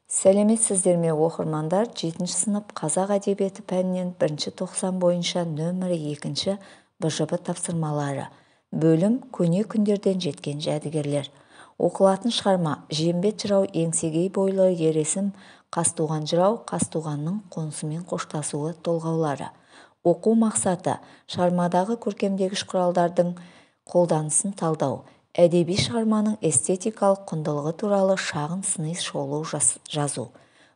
Сәлеметсіздер ме оқырмандар, 7 сынып қазақ әдебиеті пәнінен 1-90 бойынша нөмірі 2 БЖБ тапсырмалары. Бөлім көне күндерден жеткен жәдігерлер. Оқылатын шығарма Жиенбет жырау еңсегей бойлы ересім, Қазтуған жырау Қазтуғанның қонысымен қоштасуы толғаулары. Оқу мақсаты шығармадағы көркемдегіш құралдардың қолданысын талдау. Әдеби шығарманың эстетикалық құндылығы туралы шағын сыни шолу жазу.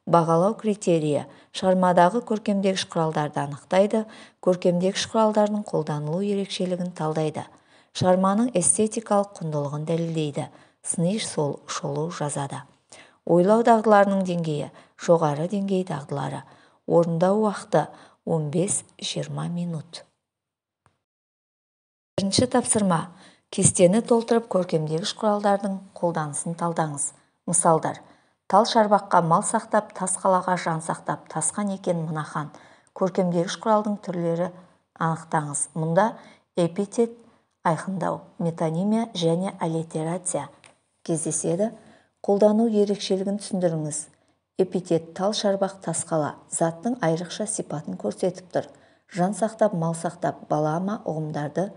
Бағалау критерийі шығармадағы көркемдегіш құралдарды анықтайды, көркемдегіш құралдардың қолданылу ерекшелігін талдайды. Шығарманың эстетикалық құндылығын дәлелдейді, сыни шолу жазады. Ойлау дағдыларының деңгейі, жоғары деңгей дағдылары. Орындау уақыты 15-20 минут. Бірінші тапсырма. Кестені толтырып көркемдегіш құралдардың қолданысын талдаңыз. Мысалдар: тал шарбаққа мал сақтап, тас қалаға жан сақтап, тасқан екен мына хан. Көркемдегіш құралдың түрлері анықтаңыз. Мұнда эпитет айқындау, метонимия және аллитерация кездеседі. Қолдану ерекшелігін түсіндіріңіз. Эпитет тал шарбақ тас қала заттың айрықша сипатын көрсетіп тұр. Жан сақтап, мал сақтап, балама ұғымдарды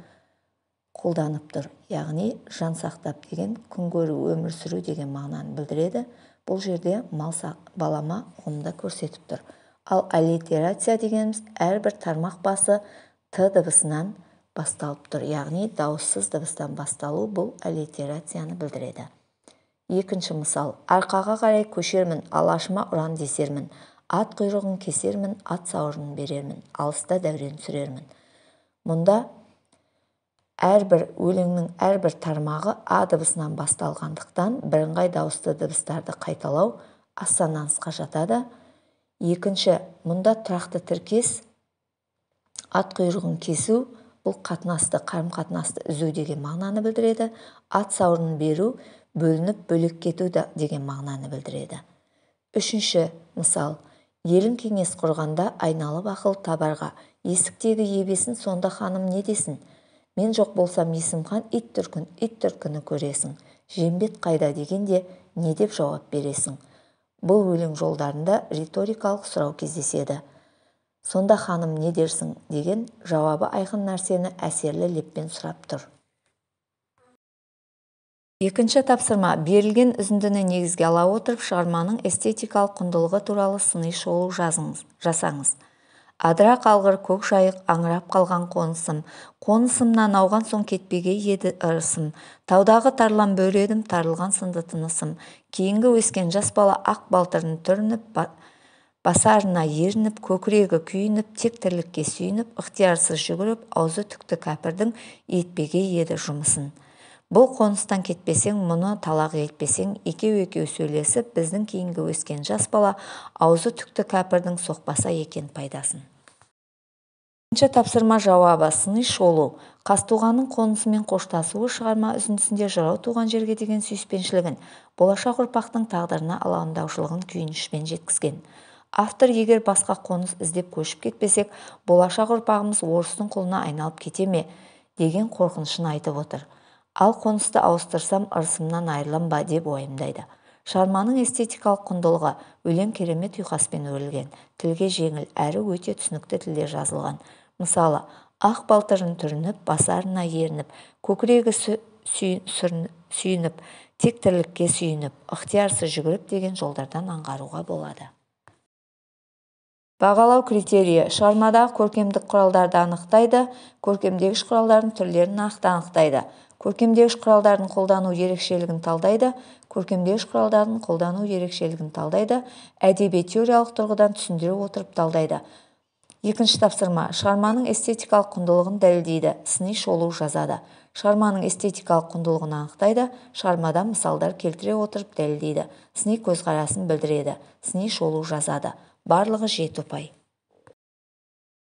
қолданып тұр. Яғни жан сақтап деген күн көру, өмір сүру деген мағынаны білдіреді. Бұл жерде балама ұғымды көрсетіп тұр. Ал аллитерация дегеніміз әрбір тармақ басы т дыбысынан басталып тұр. Яғни дауыссыз дыбыстан басталу бұл аллитерацияны білдіреді. Екінші мысал: арқаға қарай көшермін, алашыма ұран десермін, ат құйрығын кесермін, ат сауырын берермін, алыста дәурен сүрермін. Мұнда өлеңнің әрбір тармағы а дыбысынан басталғандықтан бірыңғай дауысты дыбыстарды қайталау ассонансқа жатады. Екінші, мұнда тұрақты тіркес ат құйрығын кесу бұл қатынасты, қарым-қатынасты үзу деген мағынаны білдіреді. Ат сауырын беру бөлініп бөлек кету деген мағынаны білдіреді. Үшінші мысал: елін кеңес құрғанда айналып ақыл табарға, есіктегі ебесін сонда ханым не десін? Мен жоқ болсам Есімхан ит түркіні көресің. Жиенбет қайда дегенде не деп жауап бересің? Бұл өлең жолдарында риторикалық сұрау кездеседі. Сонда ханым не дерсің деген жауабы айқын нәрсені әсерлі леппен сұрап тұр. Екінші тапсырма. Берілген үзіндіні негізге ала отырып, шығарманың эстетикалық құндылығы туралы сыни шолу жасаңыз. Адыра қалғыр көк жайық, аңырап қалған қонысым, қонысымнан ауған соң кетпеге еді ырысым, таудағы тарлан бөредім, тарылған сынды тынысым, кейінгі өскен жас бала ақ балтырын түрініп, басарына ерініп, көкірегі күйініп, тек тірлікке сүйініп, ықтиярсыз жүгіріп, аузы түкті кәпірдің етпеге еді жұмысын. Бұл қоныстан кетпесең, мұны талақ етпесең, екеу сөйлесіп, біздің кейінгі өскен жас бала аузы түкті кәпірдің соқпаса екен пайдасын. Бірінші тапсырма жауабы сыни шолу. Қазтуғанның қонысымен қоштасуы шығарма үзіндісінде жырау туған жерге деген сүйіспеншілігін, болашақ ұрпақтың тағдырына алаңдаушылығын күйінішпен жеткізген. Автор егер басқа қоныс іздеп көшіп кетпесек, болашақ ұрпағымыз орыстың құлына айналып кете ме деген қорқынышын айтып отыр. Ал қонысты ауыстырсам ырысымнан айырылам ба деп уайымдайды. Шығарманың эстетикалық құндылығы өлең керемет ұйқаспен өрілген, тілге жеңіл әрі өте түсінікті тілде жазылған. Мысалы: ақ балтырын түрініп, басарына ерініп, көкірегі сүйініп, тек тірлікке сүйініп, ықтиярсыз жүгіріп деген жолдардан аңғаруға болады. Бағалау критерийі шығармадағы көркемдік құралдарды анықтайды, көркемдегіш құралдардың түрлерін анықтайды. Көркемдегіш құралдардың қолдану ерекшелігін талдайды, көркемдегіш құралдардың қолдану ерекшелігін талдайды, әдеби теориялық тұрғыдан түсіндіре отырып талдайды. Екінші тапсырма. Шығарманың эстетикалық құндылығын дәлелдейді, сыни шолу жазады. Шығарманың эстетикалық құндылығын анықтайды, шығармадан мысалдар келтіре отырып дәлелдейді, сыни көзқарасын білдіреді, сыни шолу жазады. Барлығы 7 ұпай.